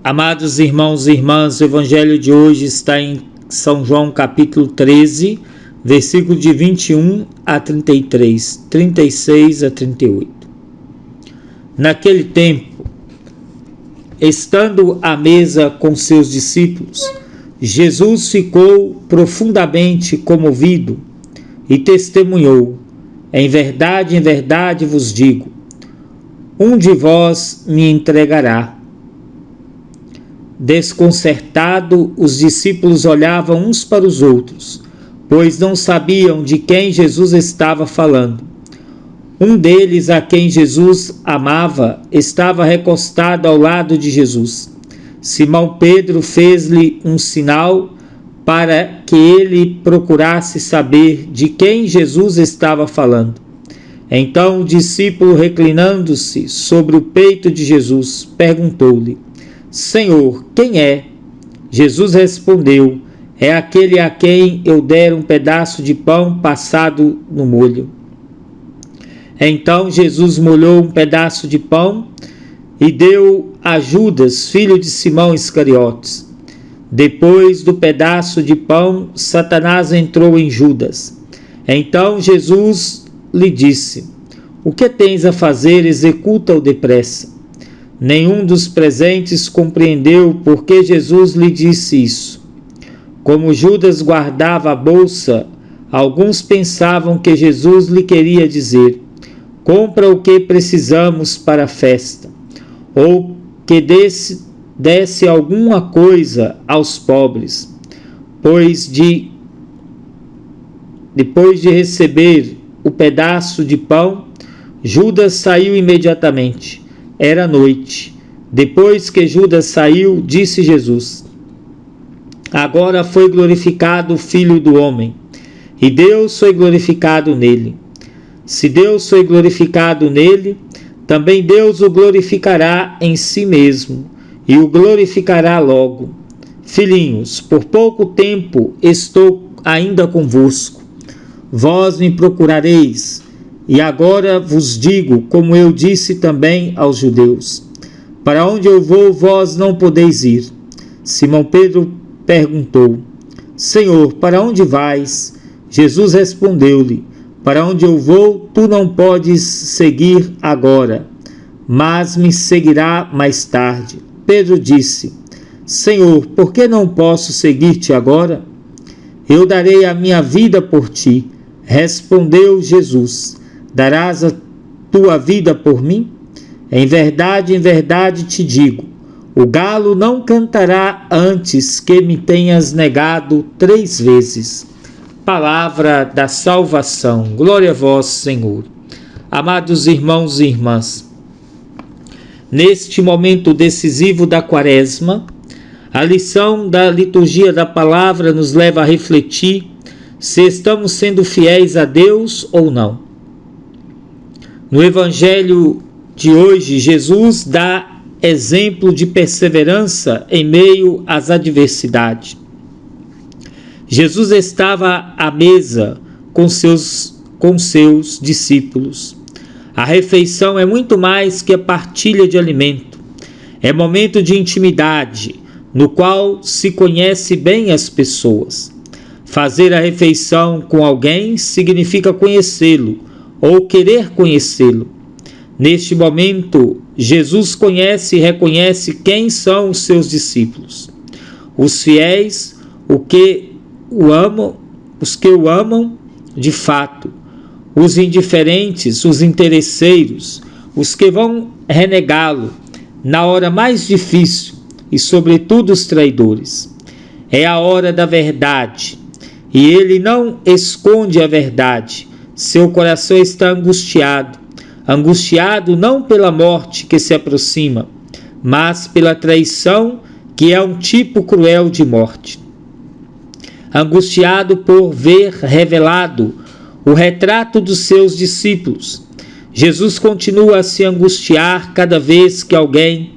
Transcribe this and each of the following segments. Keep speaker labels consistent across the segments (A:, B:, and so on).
A: Amados irmãos e irmãs, o evangelho de hoje está em São João capítulo 13, versículo de 21 a 33, 36 a 38. Naquele tempo, estando à mesa com seus discípulos, Jesus ficou profundamente comovido e testemunhou: em verdade vos digo, um de vós me entregará. Desconcertado, os discípulos olhavam uns para os outros, pois não sabiam de quem Jesus estava falando. Um deles, a quem Jesus amava, estava recostado ao lado de Jesus. Simão Pedro fez-lhe um sinal para que ele procurasse saber de quem Jesus estava falando. Então o discípulo, reclinando-se sobre o peito de Jesus, perguntou-lhe: Senhor, quem é? Jesus respondeu: é aquele a quem eu der um pedaço de pão passado no molho. Então Jesus molhou um pedaço de pão e deu a Judas, filho de Simão Iscariotes. Depois do pedaço de pão, Satanás entrou em Judas. Então Jesus lhe disse: o que tens a fazer? Executa-o depressa. Nenhum dos presentes compreendeu por que Jesus lhe disse isso. Como Judas guardava a bolsa, alguns pensavam que Jesus lhe queria dizer: compra o que precisamos para a festa, ou que desse alguma coisa aos pobres, pois depois de receber o pedaço de pão, Judas saiu imediatamente. Era noite. Depois que Judas saiu, disse Jesus: agora foi glorificado o Filho do Homem, e Deus foi glorificado nele. Se Deus foi glorificado nele, também Deus o glorificará em si mesmo, e o glorificará logo. Filhinhos, por pouco tempo estou ainda convosco. Vós me procurareis, e agora vos digo, como eu disse também aos judeus: para onde eu vou, vós não podeis ir. Simão Pedro perguntou: Senhor, para onde vais? Jesus respondeu-lhe: para onde eu vou, tu não podes seguir agora, mas me seguirá mais tarde. Pedro disse: Senhor, por que não posso seguir-te agora? Eu darei a minha vida por ti. Respondeu Jesus: darás a tua vida por mim? Em verdade te digo, o galo não cantará antes que me tenhas negado 3 vezes. Palavra da salvação. Glória a vós, Senhor. Amados irmãos e irmãs, neste momento decisivo da Quaresma, a lição da liturgia da palavra nos leva a refletir se estamos sendo fiéis a Deus ou não. No Evangelho de hoje, Jesus dá exemplo de perseverança em meio às adversidades. Jesus estava à mesa com seus discípulos. A refeição é muito mais que a partilha de alimento. É momento de intimidade, no qual se conhece bem as pessoas. Fazer a refeição com alguém significa conhecê-lo ou querer conhecê-lo. Neste momento, Jesus conhece e reconhece quem são os seus discípulos. Os fiéis, os que o amam de fato, os indiferentes, os interesseiros, os que vão renegá-lo na hora mais difícil e, sobretudo, os traidores. É a hora da verdade. E ele não esconde a verdade. Seu coração está angustiado não pela morte que se aproxima, mas pela traição, que é um tipo cruel de morte. Angustiado por ver revelado o retrato dos seus discípulos, Jesus continua a se angustiar cada vez que alguém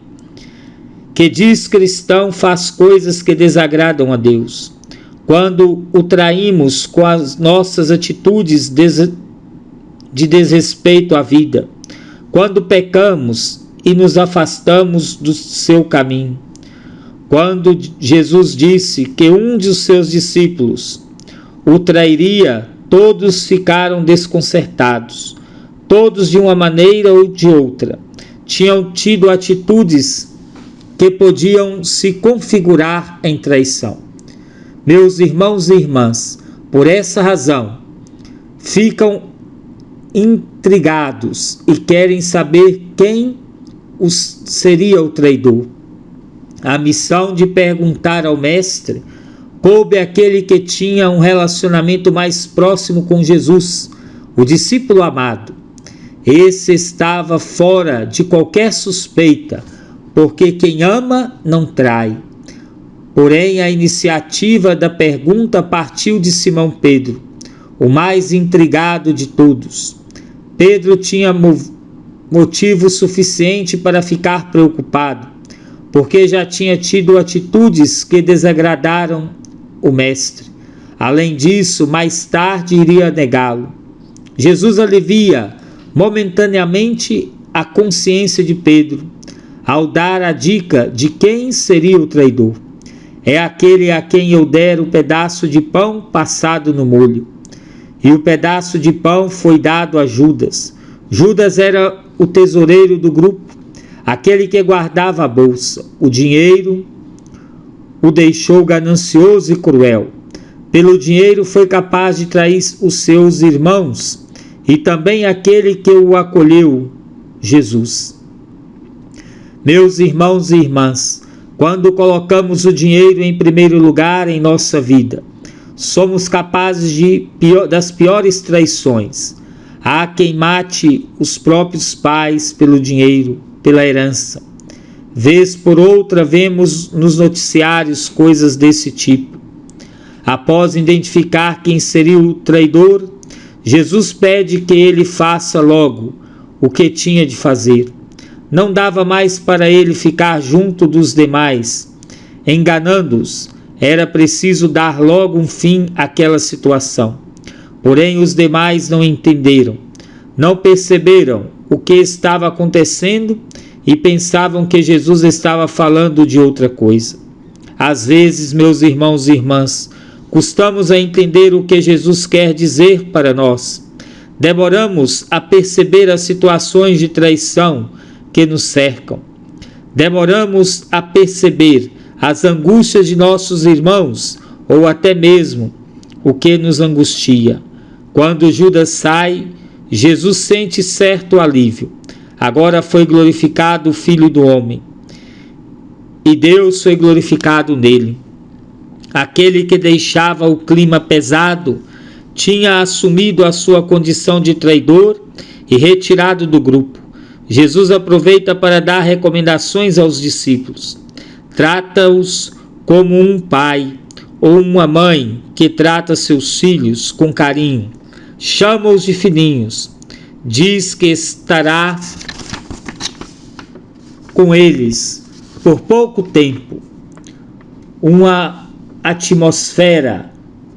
A: que diz cristão faz coisas que desagradam a Deus. Quando o traímos com as nossas atitudes de desrespeito à vida, quando pecamos e nos afastamos do seu caminho, Quando Jesus disse que um de seus discípulos o trairia, todos ficaram desconcertados. Todos, de uma maneira ou de outra, tinham tido atitudes que podiam se configurar em traição. Meus irmãos e irmãs, por essa razão, ficam intrigados e querem saber quem seria o traidor. A missão de perguntar ao Mestre coube àquele que tinha um relacionamento mais próximo com Jesus, o discípulo amado. Esse estava fora de qualquer suspeita, porque quem ama não trai. Porém, a iniciativa da pergunta partiu de Simão Pedro, o mais intrigado de todos. Pedro tinha motivo suficiente para ficar preocupado, porque já tinha tido atitudes que desagradaram o Mestre. Além disso, mais tarde iria negá-lo. Jesus alivia momentaneamente a consciência de Pedro, ao dar a dica de quem seria o traidor. É aquele a quem eu der o pedaço de pão passado no molho. E o pedaço de pão foi dado a Judas. Judas era o tesoureiro do grupo, aquele que guardava a bolsa. O dinheiro o deixou ganancioso e cruel. Pelo dinheiro foi capaz de trair os seus irmãos e também aquele que o acolheu, Jesus. Meus irmãos e irmãs, quando colocamos o dinheiro em primeiro lugar em nossa vida, somos capazes das piores traições. Há quem mate os próprios pais pelo dinheiro, pela herança. Vez por outra vemos nos noticiários coisas desse tipo. Após identificar quem seria o traidor, Jesus pede que ele faça logo o que tinha de fazer. Não dava mais para ele ficar junto dos demais, enganando-os. Era preciso dar logo um fim àquela situação. Porém, os demais não entenderam, não perceberam o que estava acontecendo e pensavam que Jesus estava falando de outra coisa. Às vezes, meus irmãos e irmãs, custamos a entender o que Jesus quer dizer para nós. Demoramos a perceber as situações de traição que nos cercam. Demoramos a perceber as angústias de nossos irmãos ou até mesmo o que nos angustia. Quando Judas sai, Jesus sente certo alívio. Agora foi glorificado o Filho do Homem e Deus foi glorificado nele. Aquele que deixava o clima pesado tinha assumido a sua condição de traidor e retirado do grupo. Jesus aproveita para dar recomendações aos discípulos. Trata-os como um pai ou uma mãe que trata seus filhos com carinho. Chama-os de filhinhos. Diz que estará com eles por pouco tempo. Uma atmosfera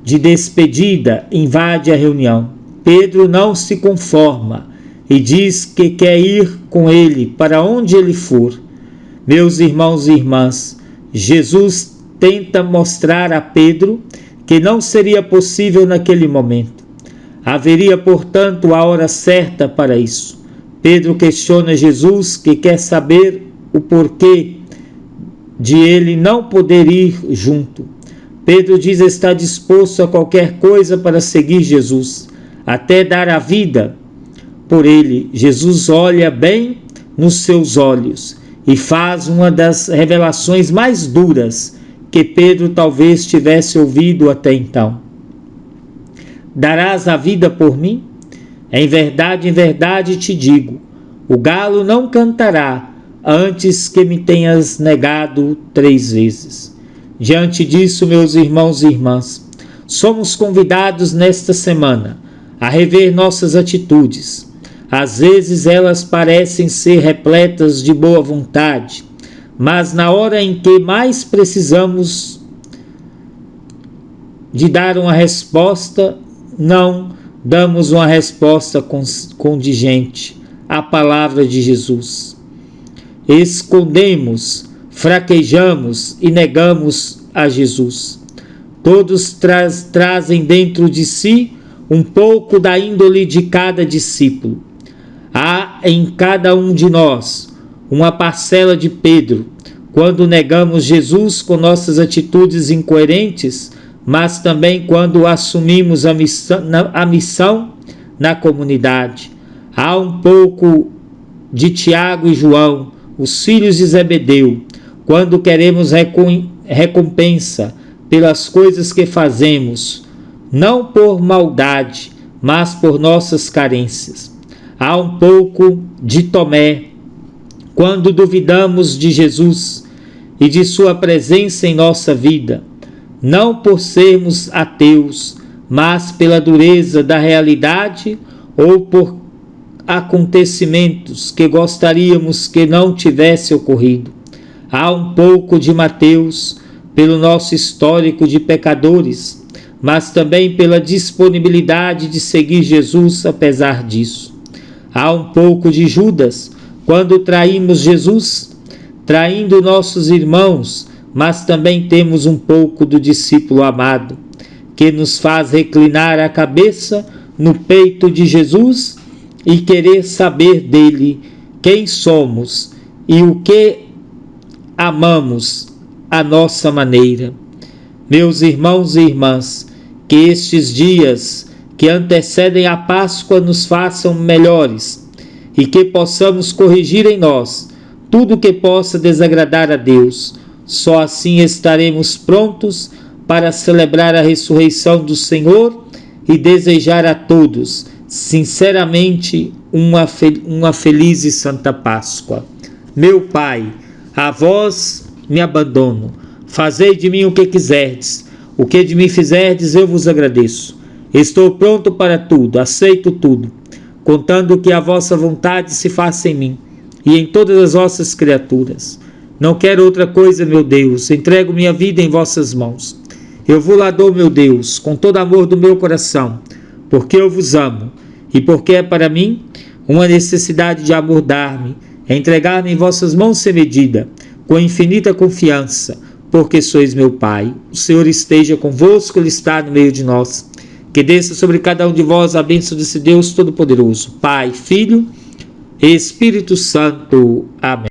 A: de despedida invade a reunião. Pedro não se conforma e diz que quer ir com ele para onde ele for. Meus irmãos e irmãs, Jesus tenta mostrar a Pedro que não seria possível naquele momento. Haveria, portanto, a hora certa para isso. Pedro questiona Jesus, que quer saber o porquê de ele não poder ir junto. Pedro diz estar disposto a qualquer coisa para seguir Jesus, até dar a vida por ele. Jesus olha bem nos seus olhos e faz uma das revelações mais duras que Pedro talvez tivesse ouvido até então. Darás a vida por mim? Em verdade te digo, o galo não cantará antes que me tenhas negado 3 vezes. Diante disso, meus irmãos e irmãs, somos convidados nesta semana a rever nossas atitudes. Às vezes elas parecem ser repletas de boa vontade, mas na hora em que mais precisamos de dar uma resposta, não damos uma resposta contingente à palavra de Jesus. Escondemos, fraquejamos e negamos a Jesus. Todos trazem dentro de si um pouco da índole de cada discípulo. Há em cada um de nós uma parcela de Pedro, quando negamos Jesus com nossas atitudes incoerentes, mas também quando assumimos a missão na comunidade. Há um pouco de Tiago e João, os filhos de Zebedeu, quando queremos recompensa pelas coisas que fazemos, não por maldade, mas por nossas carências. Há um pouco de Tomé, quando duvidamos de Jesus e de sua presença em nossa vida, não por sermos ateus, mas pela dureza da realidade ou por acontecimentos que gostaríamos que não tivesse ocorrido. Há um pouco de Mateus, pelo nosso histórico de pecadores, mas também pela disponibilidade de seguir Jesus apesar disso. Há um pouco de Judas, quando traímos Jesus, traindo nossos irmãos, mas também temos um pouco do discípulo amado, que nos faz reclinar a cabeça no peito de Jesus e querer saber dele quem somos e o que amamos à nossa maneira. Meus irmãos e irmãs, que estes dias que antecedem a Páscoa nos façam melhores e que possamos corrigir em nós tudo que possa desagradar a Deus. Só assim estaremos prontos para celebrar a ressurreição do Senhor e desejar a todos, sinceramente, uma feliz e santa Páscoa. Meu Pai, a vós me abandono. Fazei de mim o que quiserdes. O que de mim fizerdes, eu vos agradeço. Estou pronto para tudo, aceito tudo, contando que a vossa vontade se faça em mim e em todas as vossas criaturas. Não quero outra coisa, meu Deus, entrego minha vida em vossas mãos. Eu vos lá dou, meu Deus, com todo amor do meu coração, porque eu vos amo e porque é para mim uma necessidade de amor dar-me, entregar-me em vossas mãos sem medida, com infinita confiança, porque sois meu Pai. O Senhor esteja convosco, Ele está no meio de nós. Que desça sobre cada um de vós a bênção desse Deus Todo-Poderoso, Pai, Filho e Espírito Santo. Amém.